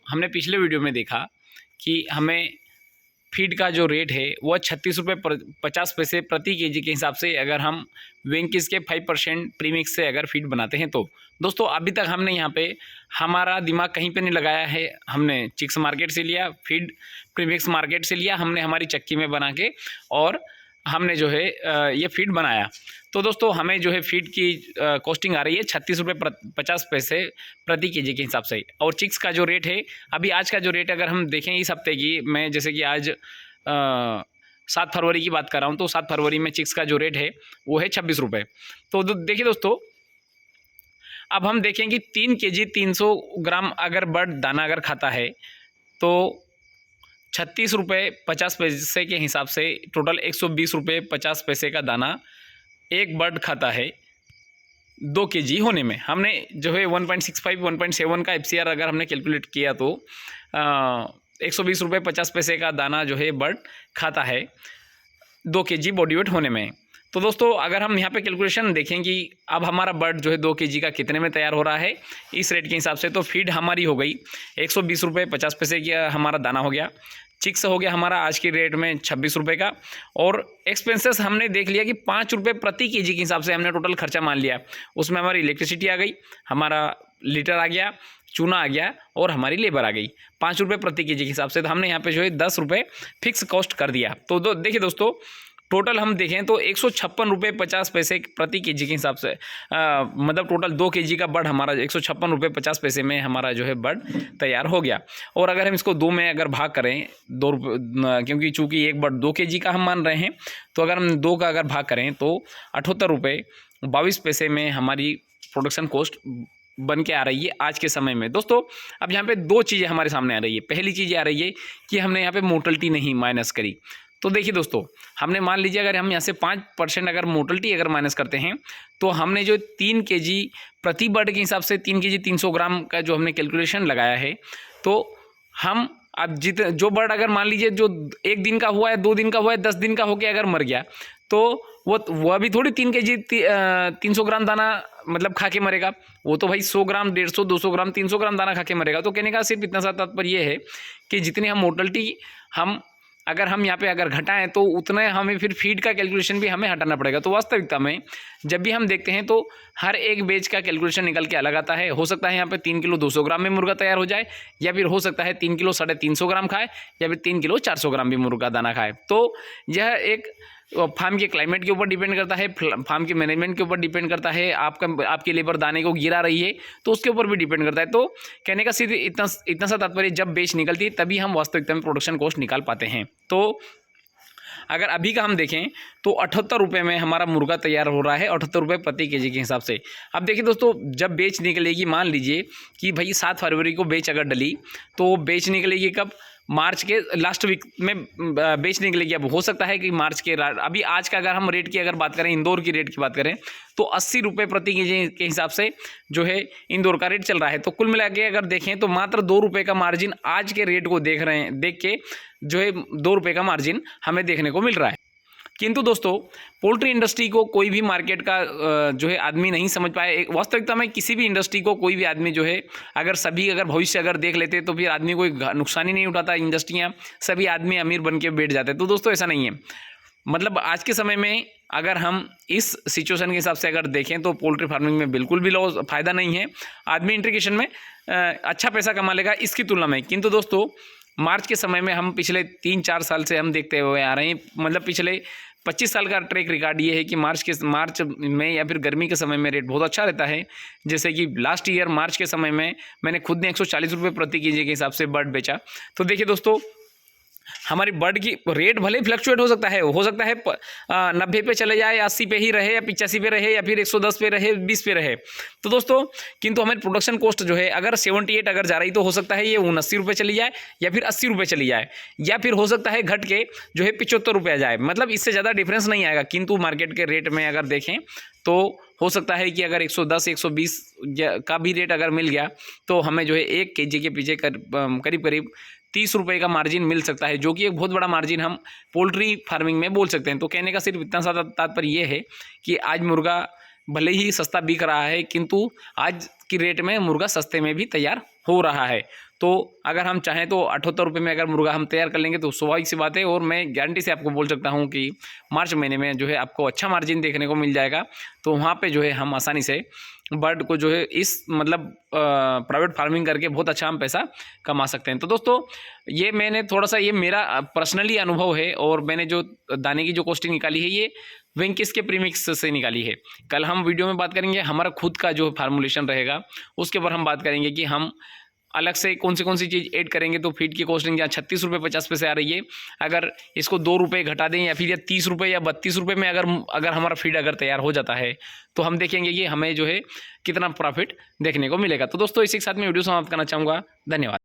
हमने पिछले वीडियो में देखा कि हमें फीड का जो रेट है वह 36 रुपये 50 पैसे प्रति केजी के हिसाब से अगर हम वेंकीज के 5% प्रीमिक्स से अगर फीड बनाते हैं तो दोस्तों अभी तक हमने यहाँ पे हमारा दिमाग कहीं पे नहीं लगाया है। हमने चिक्स मार्केट से लिया, फीड प्रीमिक्स मार्केट से लिया, हमने हमारी चक्की में बना के और हमने जो है ये फीड बनाया। तो दोस्तों हमें जो है फीड की कॉस्टिंग आ रही है 36 रुपये 50 पैसे प्रति केजी के हिसाब से। और चिक्स का जो रेट है अभी आज का जो रेट अगर हम देखें इस हफ्ते की, मैं जैसे कि आज 7 फरवरी की बात कर रहा हूँ, तो 7 फरवरी में चिक्स का जो रेट है वो है 26 रुपये। तो देखिए दोस्तों, अब हम देखें कि 3 केजी 300 ग्राम अगर बर्ड दाना अगर खाता है तो 36 रुपये 50 पैसे के हिसाब से टोटल 120 रुपये 50 पैसे का दाना एक बर्ड खाता है 2 केजी होने में। हमने जो है 1.65 1.7 का FCR अगर हमने कैलकुलेट किया तो 120 रुपये 50 पैसे का दाना जो है बर्ड खाता है 2 केजी बॉडी वेट होने में। तो दोस्तों अगर हम यहाँ पे कैलकुलेशन देखें कि अब हमारा बर्ड जो है 2 केजी का कितने में तैयार हो रहा है इस रेट के हिसाब से, तो फीड हमारी हो गई 120 रुपये 50 पैसे का हमारा दाना हो गया। चिक्स हो गया हमारा आज की रेट में 26 रुपये का। और एक्सपेंसेस हमने देख लिया कि 5 रुपये प्रति केजी के हिसाब से हमने टोटल खर्चा मान लिया। उसमें हमारी इलेक्ट्रिसिटी आ गई, हमारा लीटर आ गया, चूना आ गया और हमारी लेबर आ गई 5 रुपये प्रति केजी के हिसाब से। तो हमने यहाँ पे जो है 10 रुपये फिक्स कॉस्ट कर दिया। तो देखिए दोस्तों, टोटल हम देखें तो 156 रुपये 50 पैसे प्रति केजी के हिसाब से मतलब टोटल 2 केजी का बर्ड हमारा 156 रुपये 50 पैसे में हमारा जो है बर्ड तैयार हो गया। और अगर हम इसको 2 में अगर भाग करें 2 रुपये, क्योंकि चूँकि एक बर्ड 2 केजी का हम मान रहे हैं, तो अगर हम 2 का अगर भाग करें तो 78 रुपये 22 पैसे में हमारी प्रोडक्शन कॉस्ट बन के आ रही है आज के समय में। दोस्तों अब यहाँ पे 2 चीज़ें हमारे सामने आ रही है। पहली चीज़ आ रही है कि हमने यहाँ पे मोर्टलिटी नहीं माइनस करी। तो देखिए दोस्तों, हमने मान लीजिए अगर हम यहाँ से 5% अगर मोर्टलिटी अगर माइनस करते हैं तो हमने जो 3 केजी प्रति बर्ड के हिसाब से 3 केजी 300 ग्राम का जो हमने कैलकुलेशन लगाया है, तो हम अब जो बर्ड अगर मान लीजिए जो 1 दिन का हुआ है, 2 दिन का हुआ है, 10 दिन का होकर अगर मर गया, तो वो अभी थोड़ी 3 केजी 300 ग्राम दाना मतलब खा के मरेगा। वो तो भाई 100 ग्राम 150 200 ग्राम 300 ग्राम दाना खा के मरेगा। तो कहने का सिर्फ इतना सा तात्पर्य ये है कि जितनी हम मोर्टलिटी अगर हम यहाँ पे अगर घटाएं तो उतना हमें फिर फीड का कैलकुलेशन भी हमें हटाना पड़ेगा। तो वास्तविकता में जब भी हम देखते हैं तो हर एक बैच का कैलकुलेशन निकल के अलग आता है। हो सकता है यहाँ पे 3 किलो 200 ग्राम में मुर्गा तैयार हो जाए, या फिर हो सकता है 3 किलो 350 ग्राम खाए, या फिर 3 किलो 400 ग्राम भी मुर्गा दाना खाए। तो यह एक फार्म के क्लाइमेट के ऊपर डिपेंड करता है, फार्म के मैनेजमेंट के ऊपर डिपेंड करता है, आपकी लेबर दाने को गिरा रही है तो उसके ऊपर भी डिपेंड करता है। तो कहने का सिर्फ इतना सा तात्पर्य, जब बेच निकलती है तभी हम वास्तविकता में प्रोडक्शन कॉस्ट निकाल पाते हैं। तो अगर अभी का हम देखें तो 78 रुपये में हमारा मुर्गा तैयार हो रहा है, 78 रुपये प्रति केजी के हिसाब से। अब देखिए दोस्तों, जब बेच निकलेगी, मान लीजिए कि भाई 7 फरवरी को बेच अगर डली तो बेच निकलेगी कब? मार्च के लास्ट वीक में बेच निकलेगी। अब हो सकता है कि मार्च के अभी आज का अगर हम रेट की अगर बात करें, इंदौर की रेट की बात करें, तो 80 रुपये प्रति केजी के हिसाब से जो है इंदौर का रेट चल रहा है। तो कुल मिला के अगर देखें तो मात्र 2 रुपये का मार्जिन आज के रेट को देख के जो है 2 रुपये का मार्जिन हमें देखने को मिल रहा है। किंतु दोस्तों पोल्ट्री इंडस्ट्री को कोई भी मार्केट का जो है आदमी नहीं समझ पाया। वास्तविकता में किसी भी इंडस्ट्री को कोई भी आदमी जो है अगर भविष्य अगर देख लेते तो फिर आदमी कोई नुकसान ही नहीं उठाता। इंडस्ट्रियाँ सभी आदमी अमीर बन के बैठ जाते। तो दोस्तों ऐसा नहीं है। मतलब आज के समय में अगर हम इस सिचुएशन के हिसाब से अगर देखें तो पोल्ट्री फार्मिंग में बिल्कुल भी लॉस फ़ायदा नहीं है। आदमी इंटीग्रेशन में अच्छा पैसा कमा लेगा इसकी तुलना में। किंतु दोस्तों मार्च के समय में हम पिछले 3-4 साल से हम देखते हुए आ रहे हैं, मतलब पिछले 25 साल का ट्रैक रिकॉर्ड ये है कि मार्च में या फिर गर्मी के समय में रेट बहुत अच्छा रहता है। जैसे कि लास्ट ईयर मार्च के समय में मैंने खुद ने 140 रुपये प्रति केजी के हिसाब से बर्ड बेचा। तो देखिए दोस्तों, हमारी बर्ड की रेट भले फ्लक्चुएट हो सकता है 90 पे चले जाए, 80 पे ही रहे, या 85 पे रहे, या फिर 110 पे रहे, 20 पे रहे। तो दोस्तों किंतु हमारी प्रोडक्शन कॉस्ट जो है अगर 78 अगर जा रही तो हो सकता है ये 79 रुपये चली जाए, या फिर 80 रुपये चली जाए, या फिर हो सकता है घट के जो है 75 रुपये आ जाए। मतलब इससे ज़्यादा डिफरेंस नहीं आएगा। किंतु मार्केट के रेट में अगर देखें तो हो सकता है कि अगर 110-120 का भी रेट अगर मिल गया तो हमें जो है 1 केजी के पीछे करीब करीब 30 रुपये का मार्जिन मिल सकता है, जो कि एक बहुत बड़ा मार्जिन हम पोल्ट्री फार्मिंग में बोल सकते हैं। तो कहने का सिर्फ इतना सा तात्पर्य ये है कि आज मुर्गा भले ही सस्ता बिक रहा है, किंतु आज की रेट में मुर्गा सस्ते में भी तैयार हो रहा है। तो अगर हम चाहें तो 78 रुपये में अगर मुर्गा हम तैयार कर लेंगे तो स्वाभाविक सी बात है, और मैं गारंटी से आपको बोल सकता हूँ कि मार्च महीने में जो है आपको अच्छा मार्जिन देखने को मिल जाएगा। तो वहाँ पे जो है हम आसानी से बर्ड को जो है इस मतलब प्राइवेट फार्मिंग करके बहुत अच्छा हम पैसा कमा सकते हैं। तो दोस्तों ये मैंने थोड़ा सा, ये मेरा पर्सनली अनुभव है, और मैंने जो दाने की जो कॉस्टिंग निकाली है ये वेंकिस के प्रीमिक्स से निकाली है। कल हम वीडियो में बात करेंगे हमारा खुद का जो फार्मूलेशन रहेगा, उसके ऊपर हम बात करेंगे कि हम अलग से कौन सी चीज़ ऐड करेंगे। तो फीड की कॉस्टिंग यहाँ 36 रुपये 50 पैसे आ रही है, अगर इसको 2 रुपये घटा दें या फिर 30 रुपये या 32 रुपये में अगर हमारा फीड अगर तैयार हो जाता है तो हम देखेंगे कि हमें जो है कितना प्रॉफिट देखने को मिलेगा। तो दोस्तों इसी के साथ में वीडियो समाप्त करना चाहूँगा। धन्यवाद।